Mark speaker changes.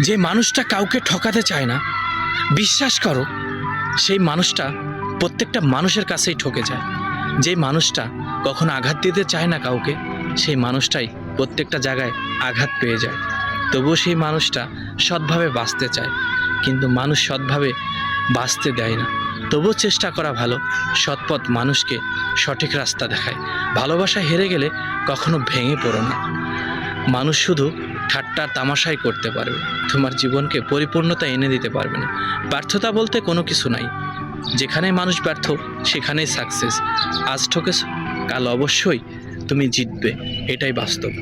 Speaker 1: যে মানুষটা কাউকে ঠকাতে চায় না, বিশ্বাস করো সেই মানুষটা প্রত্যেকটা মানুষের কাছেই ঠকে যায়। যে মানুষটা কখনো আঘাত দিতে চায় না কাউকে, সেই মানুষটাই প্রত্যেকটা জায়গায় আঘাত পেয়ে যায়। তবুও সেই মানুষটা সৎভাবে বাঁচতে চায়, কিন্তু মানুষ সৎভাবে বাঁচতে দেয় না। তবুও চেষ্টা করা ভালো, সৎপথ মানুষকে সঠিক রাস্তা দেখায়। ভালোবাসা হেরে গেলে কখনো ভেঙে পড়ো না। মানুষ শুধু ঠাট্টা তামাশাই করতে পারবে, তোমার জীবনকে পরিপূর্ণতা এনে দিতে পারবে না। ব্যর্থতা বলতে কোনো কিছু নাই, যেখানে মানুষ ব্যর্থ সেখানেই সাকসেস। আজ ঠকেছ, কাল অবশ্যই তুমি জিতবে, এটাই বাস্তব।